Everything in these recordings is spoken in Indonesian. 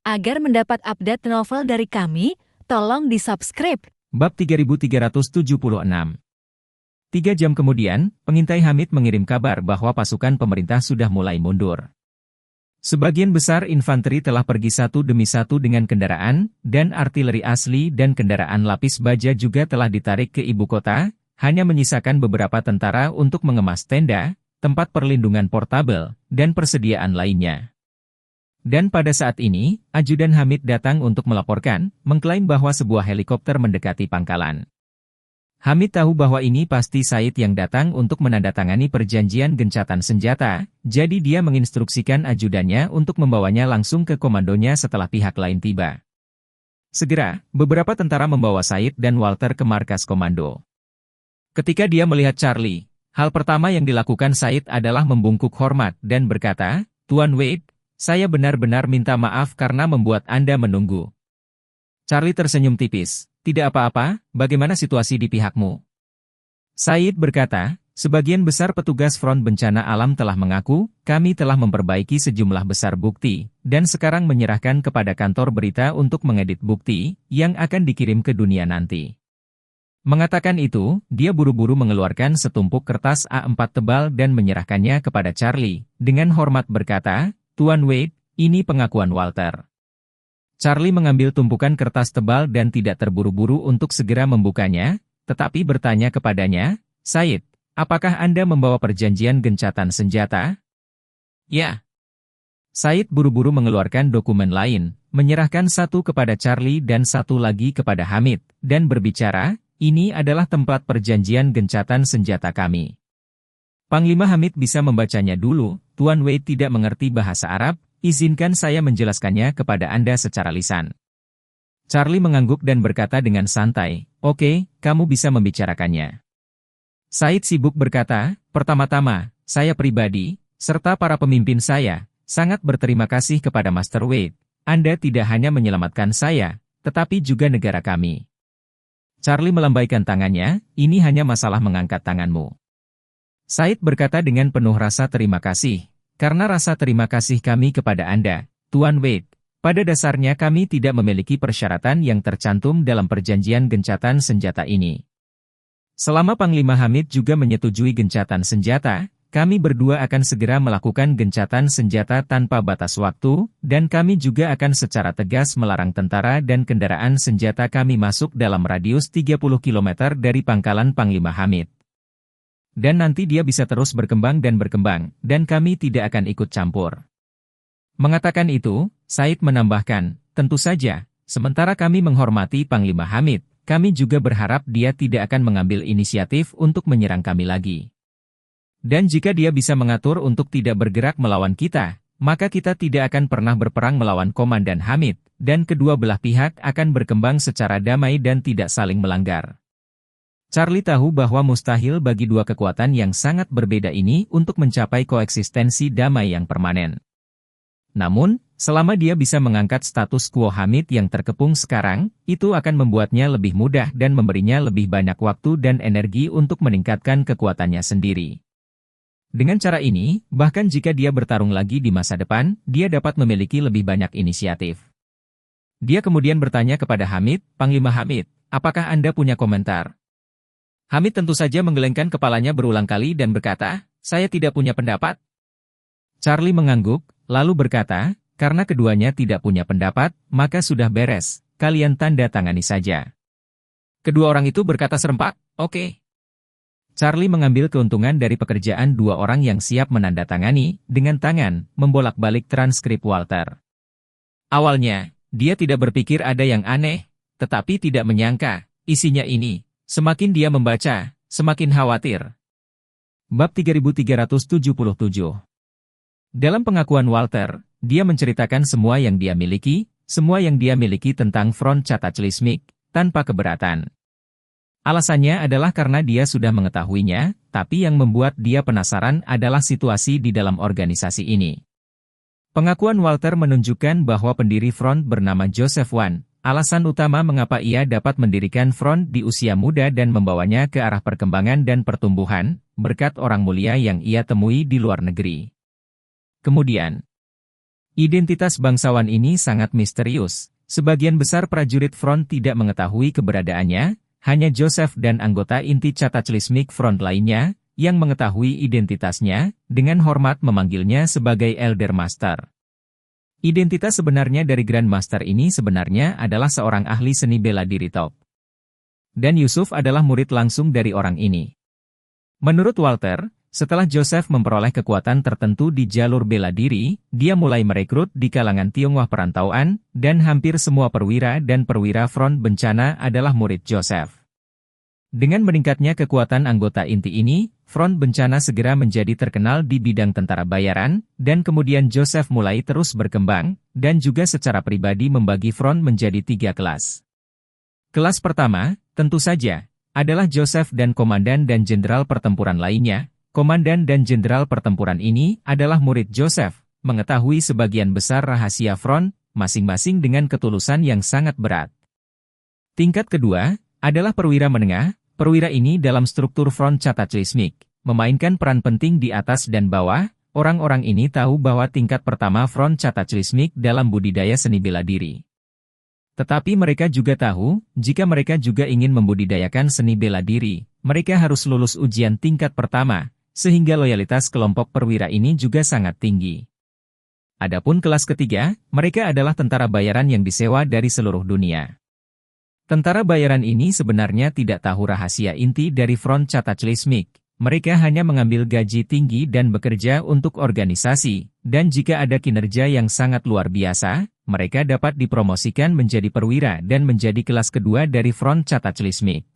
Agar mendapat update novel dari kami, tolong di-subscribe. Bab 3376. 3 jam kemudian, pengintai Hamid mengirim kabar bahwa pasukan pemerintah sudah mulai mundur. Sebagian besar infanteri telah pergi satu demi satu dengan kendaraan, dan artileri asli dan kendaraan lapis baja juga telah ditarik ke ibu kota, hanya menyisakan beberapa tentara untuk mengemas tenda, tempat perlindungan portabel, dan persediaan lainnya. Dan pada saat ini, ajudan Hamid datang untuk melaporkan, mengklaim bahwa sebuah helikopter mendekati pangkalan. Hamid tahu bahwa ini pasti Said yang datang untuk menandatangani perjanjian gencatan senjata, jadi dia menginstruksikan ajudannya untuk membawanya langsung ke komandonya setelah pihak lain tiba. Segera, beberapa tentara membawa Said dan Walter ke markas komando. Ketika dia melihat Charlie, hal pertama yang dilakukan Said adalah membungkuk hormat dan berkata, "Tuan Wade, saya benar-benar minta maaf karena membuat Anda menunggu." Charlie tersenyum tipis. "Tidak apa-apa, bagaimana situasi di pihakmu?" Said berkata, "Sebagian besar petugas front bencana alam telah mengaku, kami telah memperbaiki sejumlah besar bukti, dan sekarang menyerahkan kepada kantor berita untuk mengedit bukti, yang akan dikirim ke dunia nanti." Mengatakan itu, dia buru-buru mengeluarkan setumpuk kertas A4 tebal dan menyerahkannya kepada Charlie, dengan hormat berkata, "Tuan Wade, ini pengakuan Walter." Charlie mengambil tumpukan kertas tebal dan tidak terburu-buru untuk segera membukanya, tetapi bertanya kepadanya, "Said, apakah Anda membawa perjanjian gencatan senjata?" "Ya." Said buru-buru mengeluarkan dokumen lain, menyerahkan satu kepada Charlie dan satu lagi kepada Hamid, dan berbicara, "Ini adalah template perjanjian gencatan senjata kami." Panglima Hamid bisa membacanya dulu. "Tuan Wade tidak mengerti bahasa Arab, izinkan saya menjelaskannya kepada Anda secara lisan." Charlie mengangguk dan berkata dengan santai, "Oke, kamu bisa membicarakannya." Said sibuk berkata, "Pertama-tama, saya pribadi, serta para pemimpin saya, sangat berterima kasih kepada Master Wade. Anda tidak hanya menyelamatkan saya, tetapi juga negara kami." Charlie melambaikan tangannya, "Ini hanya masalah mengangkat tanganmu." Said berkata dengan penuh rasa terima kasih, "Karena rasa terima kasih kami kepada Anda, Tuan Wade. Pada dasarnya kami tidak memiliki persyaratan yang tercantum dalam perjanjian gencatan senjata ini. Selama Panglima Hamid juga menyetujui gencatan senjata, kami berdua akan segera melakukan gencatan senjata tanpa batas waktu, dan kami juga akan secara tegas melarang tentara dan kendaraan senjata kami masuk dalam radius 30 km dari pangkalan Panglima Hamid. Dan nanti dia bisa terus berkembang, dan kami tidak akan ikut campur." Mengatakan itu, Said menambahkan, "Tentu saja, sementara kami menghormati Panglima Hamid, kami juga berharap dia tidak akan mengambil inisiatif untuk menyerang kami lagi. Dan jika dia bisa mengatur untuk tidak bergerak melawan kita, maka kita tidak akan pernah berperang melawan Komandan Hamid, dan kedua belah pihak akan berkembang secara damai dan tidak saling melanggar." Charlie tahu bahwa mustahil bagi dua kekuatan yang sangat berbeda ini untuk mencapai koeksistensi damai yang permanen. Namun, selama dia bisa mengangkat status quo Hamid yang terkepung sekarang, itu akan membuatnya lebih mudah dan memberinya lebih banyak waktu dan energi untuk meningkatkan kekuatannya sendiri. Dengan cara ini, bahkan jika dia bertarung lagi di masa depan, dia dapat memiliki lebih banyak inisiatif. Dia kemudian bertanya kepada Hamid, "Panglima Hamid, apakah Anda punya komentar?" Hamid tentu saja menggelengkan kepalanya berulang kali dan berkata, "Saya tidak punya pendapat." Charlie mengangguk, lalu berkata, "Karena keduanya tidak punya pendapat, maka sudah beres, kalian tanda tangani saja." Kedua orang itu berkata serempak, "Oke." Charlie mengambil keuntungan dari pekerjaan dua orang yang siap menandatangani, dengan tangan, membolak-balik transkrip Walter. Awalnya, dia tidak berpikir ada yang aneh, tetapi tidak menyangka, isinya ini. Semakin dia membaca, semakin khawatir. Bab 3377. Dalam pengakuan Walter, dia menceritakan semua yang dia miliki tentang front Cataclysmic, tanpa keberatan. Alasannya adalah karena dia sudah mengetahuinya, tapi yang membuat dia penasaran adalah situasi di dalam organisasi ini. Pengakuan Walter menunjukkan bahwa pendiri front bernama Joseph Wan. Alasan utama mengapa ia dapat mendirikan front di usia muda dan membawanya ke arah perkembangan dan pertumbuhan, berkat orang mulia yang ia temui di luar negeri. Kemudian, Identitas bangsawan ini sangat misterius. Sebagian besar prajurit front tidak mengetahui keberadaannya, hanya Joseph dan anggota inti Cataclysmic Front lainnya, yang mengetahui identitasnya, dengan hormat memanggilnya sebagai Elder Master. Identitas sebenarnya dari Grand Master ini sebenarnya adalah seorang ahli seni bela diri top. Dan Yusuf adalah murid langsung dari orang ini. Menurut Walter, setelah Joseph memperoleh kekuatan tertentu di jalur bela diri, dia mulai merekrut di kalangan Tionghoa perantauan, dan hampir semua perwira dan perwira front bencana adalah murid Joseph. Dengan meningkatnya kekuatan anggota inti ini, front bencana segera menjadi terkenal di bidang tentara bayaran, dan kemudian Joseph mulai terus berkembang, dan juga secara pribadi membagi front menjadi 3 kelas. Kelas pertama, tentu saja, adalah Joseph dan komandan dan jenderal pertempuran lainnya. Komandan dan jenderal pertempuran ini adalah murid Joseph, mengetahui sebagian besar rahasia front, masing-masing dengan ketulusan yang sangat berat. Tingkat kedua, adalah perwira menengah. Perwira ini dalam struktur front Cataclysmic, memainkan peran penting di atas dan bawah. Orang-orang ini tahu bahwa tingkat pertama front Cataclysmic dalam budidaya seni bela diri. Tetapi mereka juga tahu, jika mereka juga ingin membudidayakan seni bela diri, mereka harus lulus ujian tingkat pertama, sehingga loyalitas kelompok perwira ini juga sangat tinggi. Adapun kelas ketiga, mereka adalah tentara bayaran yang disewa dari seluruh dunia. Tentara bayaran ini sebenarnya tidak tahu rahasia inti dari front Cataclysmic. Mereka hanya mengambil gaji tinggi dan bekerja untuk organisasi, dan jika ada kinerja yang sangat luar biasa, mereka dapat dipromosikan menjadi perwira dan menjadi kelas kedua dari front Cataclysmic.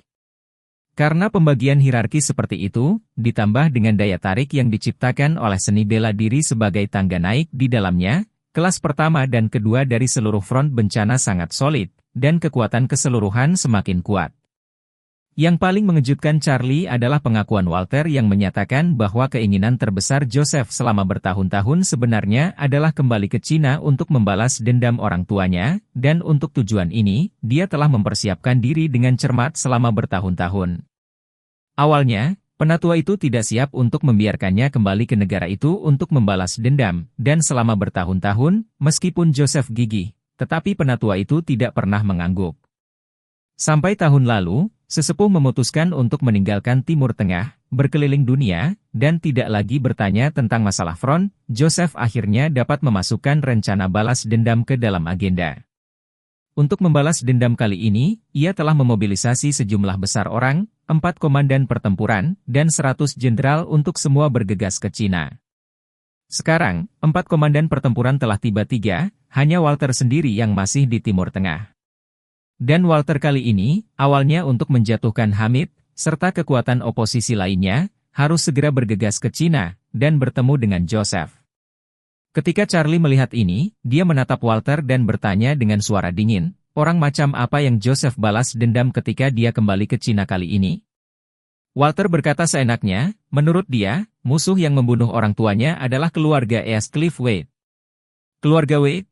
Karena pembagian hierarki seperti itu, ditambah dengan daya tarik yang diciptakan oleh seni bela diri sebagai tangga naik di dalamnya, kelas pertama dan kedua dari seluruh front bencana sangat solid, dan kekuatan keseluruhan semakin kuat. Yang paling mengejutkan Charlie adalah pengakuan Walter yang menyatakan bahwa keinginan terbesar Joseph selama bertahun-tahun sebenarnya adalah kembali ke Cina untuk membalas dendam orang tuanya, dan untuk tujuan ini, dia telah mempersiapkan diri dengan cermat selama bertahun-tahun. Awalnya, penatua itu tidak siap untuk membiarkannya kembali ke negara itu untuk membalas dendam, dan selama bertahun-tahun, meskipun Joseph gigih, tetapi penatua itu tidak pernah mengangguk. Sampai tahun lalu, sesepuh memutuskan untuk meninggalkan Timur Tengah, berkeliling dunia, dan tidak lagi bertanya tentang masalah front. Joseph akhirnya dapat memasukkan rencana balas dendam ke dalam agenda. Untuk membalas dendam kali ini, ia telah memobilisasi sejumlah besar orang, 4 komandan pertempuran, dan 100 jenderal untuk semua bergegas ke Cina. Sekarang, 4 komandan pertempuran telah tiba, hanya Walter sendiri yang masih di Timur Tengah. Dan Walter kali ini, awalnya untuk menjatuhkan Hamid, serta kekuatan oposisi lainnya, harus segera bergegas ke Cina, dan bertemu dengan Joseph. Ketika Charlie melihat ini, dia menatap Walter dan bertanya dengan suara dingin, orang macam apa yang Joseph balas dendam ketika dia kembali ke Cina kali ini? Walter berkata seenaknya, menurut dia, musuh yang membunuh orang tuanya adalah keluarga Eastcliff Wade. Keluarga Wade?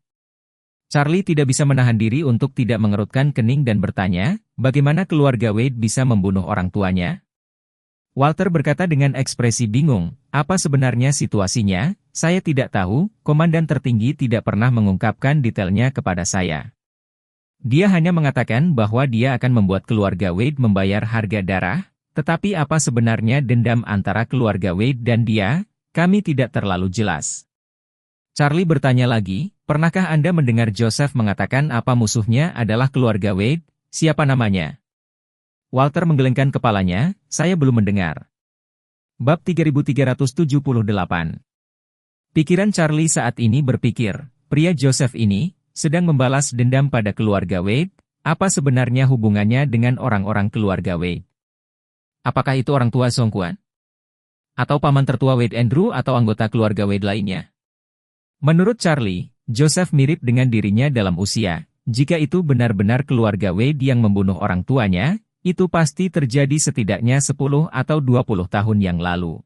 Charlie tidak bisa menahan diri untuk tidak mengerutkan kening dan bertanya, bagaimana keluarga Wade bisa membunuh orang tuanya? Walter berkata dengan ekspresi bingung, apa sebenarnya situasinya? Saya tidak tahu, komandan tertinggi tidak pernah mengungkapkan detailnya kepada saya. Dia hanya mengatakan bahwa dia akan membuat keluarga Wade membayar harga darah, tetapi apa sebenarnya dendam antara keluarga Wade dan dia? Kami tidak terlalu jelas. Charlie bertanya lagi, pernahkah Anda mendengar Joseph mengatakan apa musuhnya adalah keluarga Wade? Siapa namanya? Walter menggelengkan kepalanya, saya belum mendengar. Bab 3378. Pikiran Charlie saat ini berpikir, pria Joseph ini, sedang membalas dendam pada keluarga Wade, apa sebenarnya hubungannya dengan orang-orang keluarga Wade? Apakah itu orang tua Song Quan? Atau paman tertua Wade Andrew atau anggota keluarga Wade lainnya? Menurut Charlie, Joseph mirip dengan dirinya dalam usia. Jika itu benar-benar keluarga Wade yang membunuh orang tuanya, itu pasti terjadi setidaknya 10 atau 20 tahun yang lalu.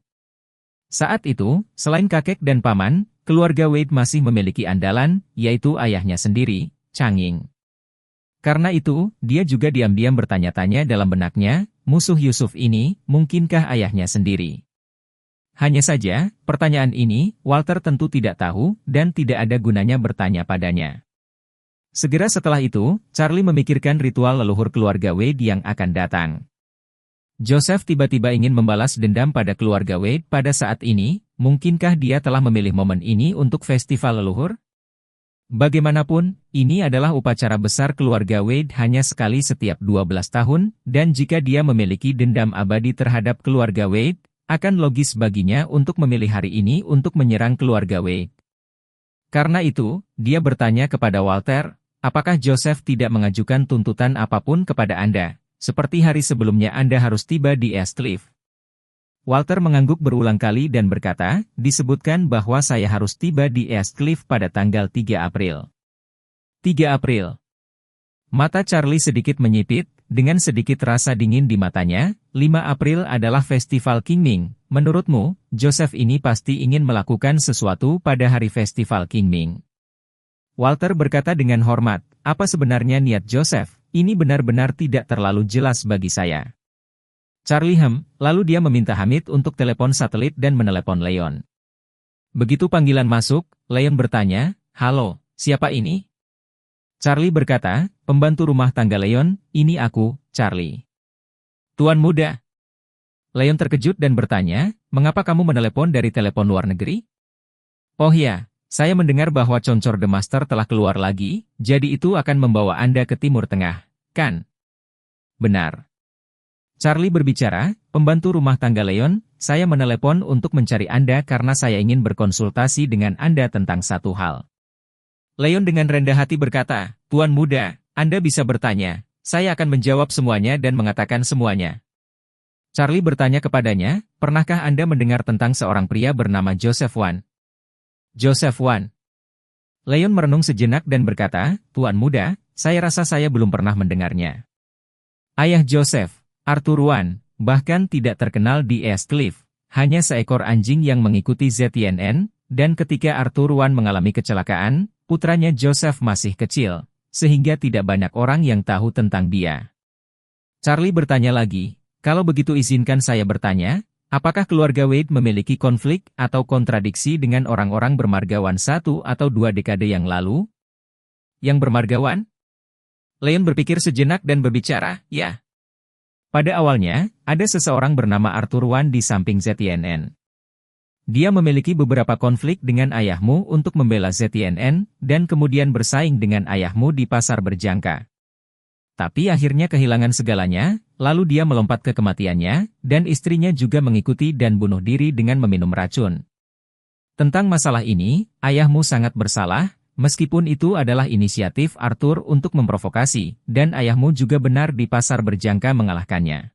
Saat itu, selain kakek dan paman, keluarga Wade masih memiliki andalan, yaitu ayahnya sendiri, Changing. Karena itu, dia juga diam-diam bertanya-tanya dalam benaknya, musuh Yusuf ini, mungkinkah ayahnya sendiri? Hanya saja, pertanyaan ini, Walter tentu tidak tahu, dan tidak ada gunanya bertanya padanya. Segera setelah itu, Charlie memikirkan ritual leluhur keluarga Wade yang akan datang. Joseph tiba-tiba ingin membalas dendam pada keluarga Wade pada saat ini, mungkinkah dia telah memilih momen ini untuk festival leluhur? Bagaimanapun, ini adalah upacara besar keluarga Wade hanya sekali setiap 12 tahun, dan jika dia memiliki dendam abadi terhadap keluarga Wade, akan logis baginya untuk memilih hari ini untuk menyerang keluarga Wade. Karena itu, dia bertanya kepada Walter, apakah Joseph tidak mengajukan tuntutan apapun kepada Anda, seperti hari sebelumnya Anda harus tiba di East Cliff? Walter mengangguk berulang kali dan berkata, disebutkan bahwa saya harus tiba di East Cliff pada tanggal 3 April. 3 April. Mata Charlie sedikit menyipit, dengan sedikit rasa dingin di matanya, 5 April adalah festival Qingming. Menurutmu, Joseph ini pasti ingin melakukan sesuatu pada hari festival Qingming. Walter berkata dengan hormat, apa sebenarnya niat Joseph? Ini benar-benar tidak terlalu jelas bagi saya. Charlie lalu dia meminta Hamid untuk telepon satelit dan menelepon Leon. Begitu panggilan masuk, Leon bertanya, halo, siapa ini? Charlie berkata, pembantu rumah tangga Leon, ini aku, Charlie. Tuan muda. Leon terkejut dan bertanya, mengapa kamu menelepon dari telepon luar negeri? Oh ya, saya mendengar bahwa Concor The Master telah keluar lagi, jadi itu akan membawa Anda ke Timur Tengah, kan? Benar. Charlie berbicara, pembantu rumah tangga Leon, saya menelepon untuk mencari Anda karena saya ingin berkonsultasi dengan Anda tentang satu hal. Leon dengan rendah hati berkata, Tuan muda, Anda bisa bertanya, saya akan menjawab semuanya dan mengatakan semuanya. Charlie bertanya kepadanya, pernahkah Anda mendengar tentang seorang pria bernama Joseph Wan? Joseph Wan. Leon merenung sejenak dan berkata, Tuan muda, saya rasa saya belum pernah mendengarnya. Ayah Joseph, Arthur Wan, bahkan tidak terkenal di East Cliff, hanya seekor anjing yang mengikuti ZNN, dan ketika Arthur Wan mengalami kecelakaan, putranya Joseph masih kecil, sehingga tidak banyak orang yang tahu tentang dia. Charlie bertanya lagi, kalau begitu izinkan saya bertanya, apakah keluarga Wade memiliki konflik atau kontradiksi dengan orang-orang bermargawan 1 atau 2 dekade yang lalu? Yang bermargawan? Leon berpikir sejenak dan berbicara, ya. Pada awalnya, ada seseorang bernama Arthur Wan di samping ZNN. Dia memiliki beberapa konflik dengan ayahmu untuk membela ZNN, dan kemudian bersaing dengan ayahmu di pasar berjangka. Tapi akhirnya kehilangan segalanya, lalu dia melompat ke kematiannya, dan istrinya juga mengikuti dan bunuh diri dengan meminum racun. Tentang masalah ini, ayahmu sangat bersalah, meskipun itu adalah inisiatif Arthur untuk memprovokasi, dan ayahmu juga benar di pasar berjangka mengalahkannya.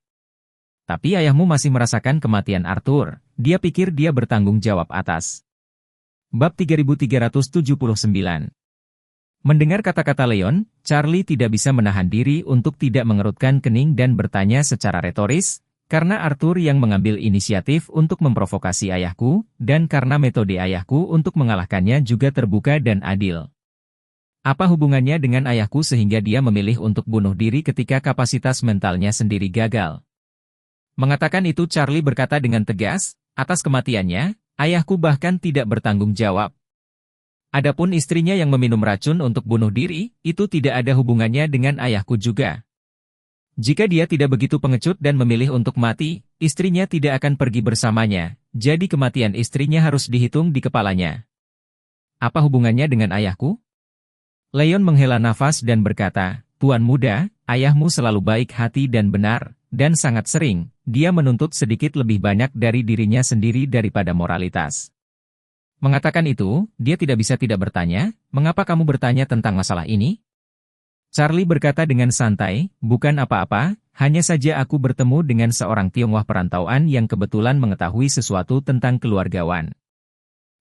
Tapi ayahmu masih merasakan kematian Arthur, dia pikir dia bertanggung jawab atas. Bab 3379. Mendengar kata-kata Leon, Charlie tidak bisa menahan diri untuk tidak mengerutkan kening dan bertanya secara retoris, karena Arthur yang mengambil inisiatif untuk memprovokasi ayahku, dan karena metode ayahku untuk mengalahkannya juga terbuka dan adil. Apa hubungannya dengan ayahku sehingga dia memilih untuk bunuh diri ketika kapasitas mentalnya sendiri gagal? Mengatakan itu Charlie berkata dengan tegas, atas kematiannya, ayahku bahkan tidak bertanggung jawab. Adapun istrinya yang meminum racun untuk bunuh diri, itu tidak ada hubungannya dengan ayahku juga. Jika dia tidak begitu pengecut dan memilih untuk mati, istrinya tidak akan pergi bersamanya, jadi kematian istrinya harus dihitung di kepalanya. Apa hubungannya dengan ayahku? Leon menghela nafas dan berkata, Tuan muda, ayahmu selalu baik hati dan benar, dan sangat sering, dia menuntut sedikit lebih banyak dari dirinya sendiri daripada moralitas. Mengatakan itu, dia tidak bisa tidak bertanya, mengapa kamu bertanya tentang masalah ini? Charlie berkata dengan santai, bukan apa-apa, hanya saja aku bertemu dengan seorang Tionghoa perantauan yang kebetulan mengetahui sesuatu tentang keluarga Wan.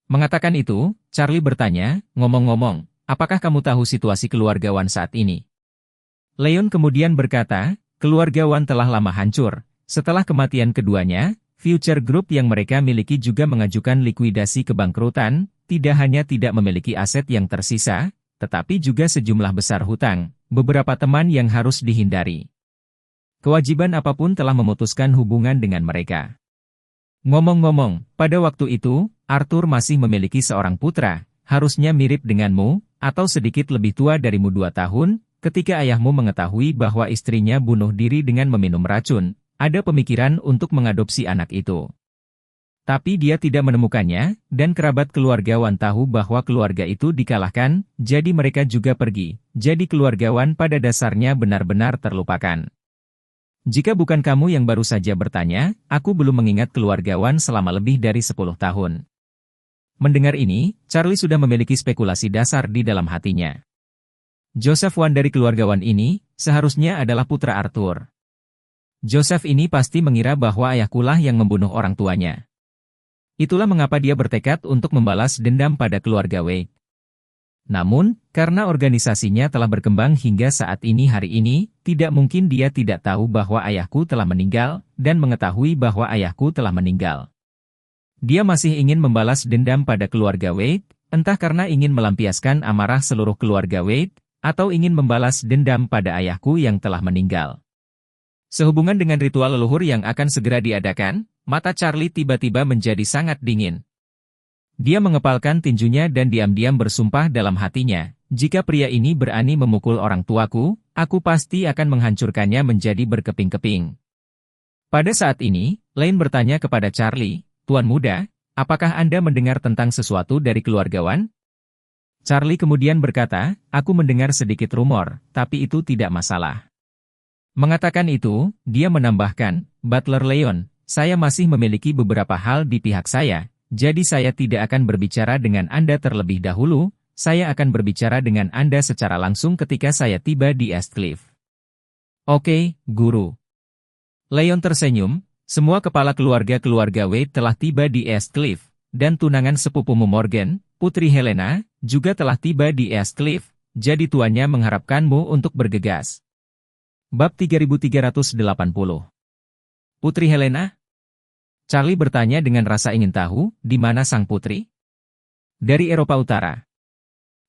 Mengatakan itu, Charlie bertanya, ngomong-ngomong, apakah kamu tahu situasi keluarga Wan saat ini? Leon kemudian berkata, keluarga Wan telah lama hancur. Setelah kematian keduanya, Future Group yang mereka miliki juga mengajukan likuidasi kebangkrutan, tidak hanya tidak memiliki aset yang tersisa, tetapi juga sejumlah besar hutang, beberapa teman yang harus dihindari. Kewajiban apapun telah memutuskan hubungan dengan mereka. Ngomong-ngomong, pada waktu itu, Arthur masih memiliki seorang putra, harusnya mirip denganmu, atau sedikit lebih tua darimu 2 tahun, ketika ayahmu mengetahui bahwa istrinya bunuh diri dengan meminum racun, ada pemikiran untuk mengadopsi anak itu. Tapi dia tidak menemukannya, dan kerabat keluargawan tahu bahwa keluarga itu dikalahkan, jadi mereka juga pergi. Jadi keluargawan pada dasarnya benar-benar terlupakan. Jika bukan kamu yang baru saja bertanya, aku belum mengingat keluargawan selama lebih dari 10 tahun. Mendengar ini, Charlie sudah memiliki spekulasi dasar di dalam hatinya. Joseph Wan dari keluargawan ini, seharusnya adalah putra Arthur. Joseph ini pasti mengira bahwa ayahkulah yang membunuh orang tuanya. Itulah mengapa dia bertekad untuk membalas dendam pada keluarga Wei. Namun, karena organisasinya telah berkembang hingga saat ini hari ini, tidak mungkin dia tidak tahu bahwa ayahku telah meninggal, dan mengetahui bahwa ayahku telah meninggal. Dia masih ingin membalas dendam pada keluarga Wei, entah karena ingin melampiaskan amarah seluruh keluarga Wei, atau ingin membalas dendam pada ayahku yang telah meninggal. Sehubungan dengan ritual leluhur yang akan segera diadakan, mata Charlie tiba-tiba menjadi sangat dingin. Dia mengepalkan tinjunya dan diam-diam bersumpah dalam hatinya, jika pria ini berani memukul orang tuaku, aku pasti akan menghancurkannya menjadi berkeping-keping. Pada saat ini, Lane bertanya kepada Charlie, Tuan Muda, apakah Anda mendengar tentang sesuatu dari keluargawan? Charlie kemudian berkata, aku mendengar sedikit rumor, tapi itu tidak masalah. Mengatakan itu, dia menambahkan, Butler Leon, saya masih memiliki beberapa hal di pihak saya, jadi saya tidak akan berbicara dengan Anda terlebih dahulu, saya akan berbicara dengan Anda secara langsung ketika saya tiba di Eastcliff. Oke, Guru. Leon tersenyum, semua kepala keluarga Wade telah tiba di Eastcliff, dan tunangan sepupumu Morgan, Putri Helena, juga telah tiba di Eastcliff, jadi tuannya mengharapkanmu untuk bergegas. Bab 3380. Putri Helena? Charlie bertanya dengan rasa ingin tahu, di mana sang putri? Dari Eropa Utara.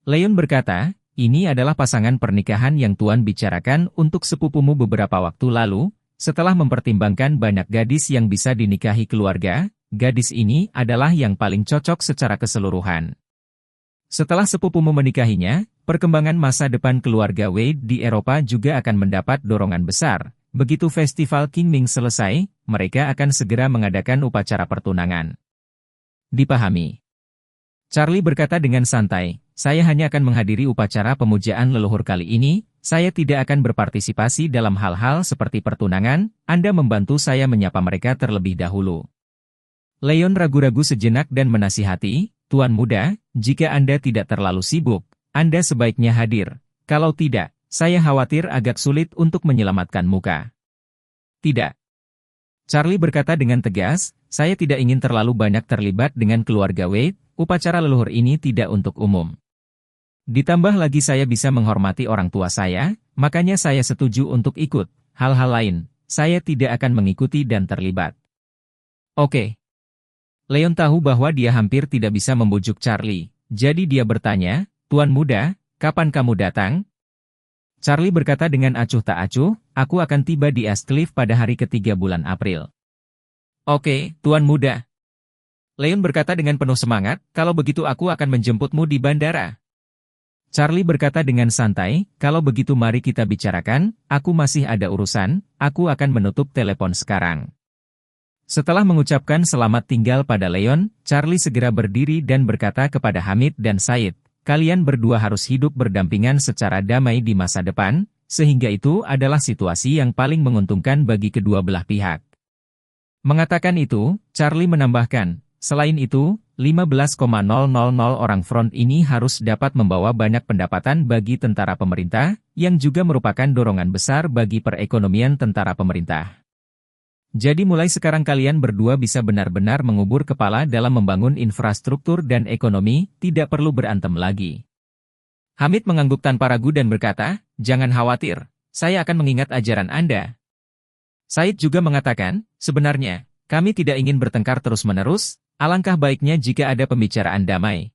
Leon berkata, ini adalah pasangan pernikahan yang Tuan bicarakan untuk sepupumu beberapa waktu lalu, setelah mempertimbangkan banyak gadis yang bisa dinikahi keluarga, gadis ini adalah yang paling cocok secara keseluruhan. Setelah sepupumu menikahinya, perkembangan masa depan keluarga Wade di Eropa juga akan mendapat dorongan besar. Begitu festival Qingming selesai, mereka akan segera mengadakan upacara pertunangan. Dipahami. Charlie berkata dengan santai, saya hanya akan menghadiri upacara pemujaan leluhur kali ini, saya tidak akan berpartisipasi dalam hal-hal seperti pertunangan, Anda membantu saya menyapa mereka terlebih dahulu. Leon ragu-ragu sejenak dan menasihati, Tuan Muda, jika Anda tidak terlalu sibuk, Anda sebaiknya hadir, kalau tidak, saya khawatir agak sulit untuk menyelamatkan muka. Tidak. Charlie berkata dengan tegas, saya tidak ingin terlalu banyak terlibat dengan keluarga Wade, upacara leluhur ini tidak untuk umum. Ditambah lagi saya bisa menghormati orang tua saya, makanya saya setuju untuk ikut, hal-hal lain, saya tidak akan mengikuti dan terlibat. Oke. Leon tahu bahwa dia hampir tidak bisa membujuk Charlie, jadi dia bertanya, Tuan Muda, kapan kamu datang? Charlie berkata dengan acuh tak acuh, aku akan tiba di Eastcliff pada hari ketiga bulan April. Oke, Tuan Muda. Leon berkata dengan penuh semangat, kalau begitu aku akan menjemputmu di bandara. Charlie berkata dengan santai, kalau begitu mari kita bicarakan, aku masih ada urusan, aku akan menutup telepon sekarang. Setelah mengucapkan selamat tinggal pada Leon, Charlie segera berdiri dan berkata kepada Hamid dan Said, kalian berdua harus hidup berdampingan secara damai di masa depan, sehingga itu adalah situasi yang paling menguntungkan bagi kedua belah pihak. Mengatakan itu, Charlie menambahkan, selain itu, 15,000 orang front ini harus dapat membawa banyak pendapatan bagi tentara pemerintah, yang juga merupakan dorongan besar bagi perekonomian tentara pemerintah. Jadi mulai sekarang kalian berdua bisa benar-benar mengubur kepala dalam membangun infrastruktur dan ekonomi, tidak perlu berantem lagi. Hamid mengangguk tanpa ragu dan berkata, jangan khawatir, saya akan mengingat ajaran Anda. Said juga mengatakan, sebenarnya, kami tidak ingin bertengkar terus-menerus, alangkah baiknya jika ada pembicaraan damai.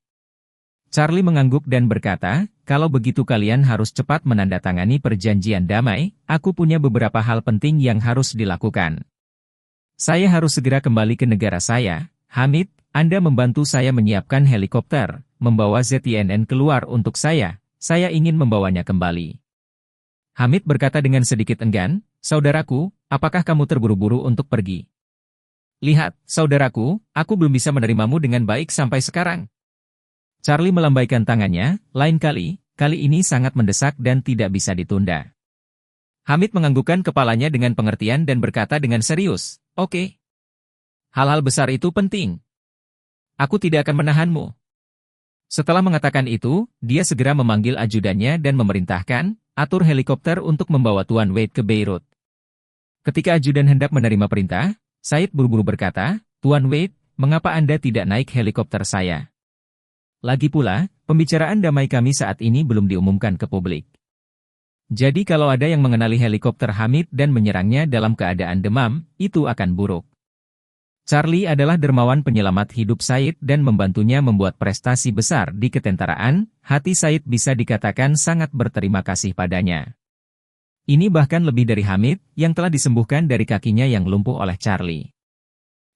Charlie mengangguk dan berkata, kalau begitu kalian harus cepat menandatangani perjanjian damai, aku punya beberapa hal penting yang harus dilakukan. Saya harus segera kembali ke negara saya. Hamid, Anda membantu saya menyiapkan helikopter, membawa ZNN keluar untuk saya ingin membawanya kembali. Hamid berkata dengan sedikit enggan, saudaraku, apakah kamu terburu-buru untuk pergi? Lihat, saudaraku, aku belum bisa menerimamu dengan baik sampai sekarang. Charlie melambaikan tangannya, lain kali ini sangat mendesak dan tidak bisa ditunda. Hamid menganggukkan kepalanya dengan pengertian dan berkata dengan serius, oke. Hal-hal besar itu penting. Aku tidak akan menahanmu. Setelah mengatakan itu, dia segera memanggil ajudannya dan memerintahkan, atur helikopter untuk membawa Tuan Wade ke Beirut. Ketika ajudan hendak menerima perintah, Said buru-buru berkata, Tuan Wade, mengapa Anda tidak naik helikopter saya? Lagi pula, pembicaraan damai kami saat ini belum diumumkan ke publik. Jadi kalau ada yang mengenali helikopter Hamid dan menyerangnya dalam keadaan demam, itu akan buruk. Charlie adalah dermawan penyelamat hidup Said dan membantunya membuat prestasi besar di ketentaraan, hati Said bisa dikatakan sangat berterima kasih padanya. Ini bahkan lebih dari Hamid, yang telah disembuhkan dari kakinya yang lumpuh oleh Charlie.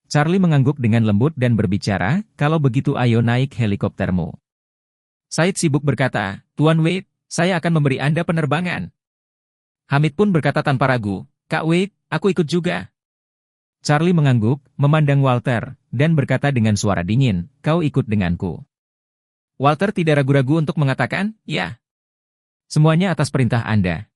Charlie mengangguk dengan lembut dan berbicara, kalau begitu ayo naik helikoptermu. Said sibuk berkata, Tuan Wade, saya akan memberi Anda penerbangan. Hamid pun berkata tanpa ragu, Kak Wade, aku ikut juga. Charlie mengangguk, memandang Walter, dan berkata dengan suara dingin, kau ikut denganku. Walter tidak ragu-ragu untuk mengatakan, ya. Semuanya atas perintah Anda.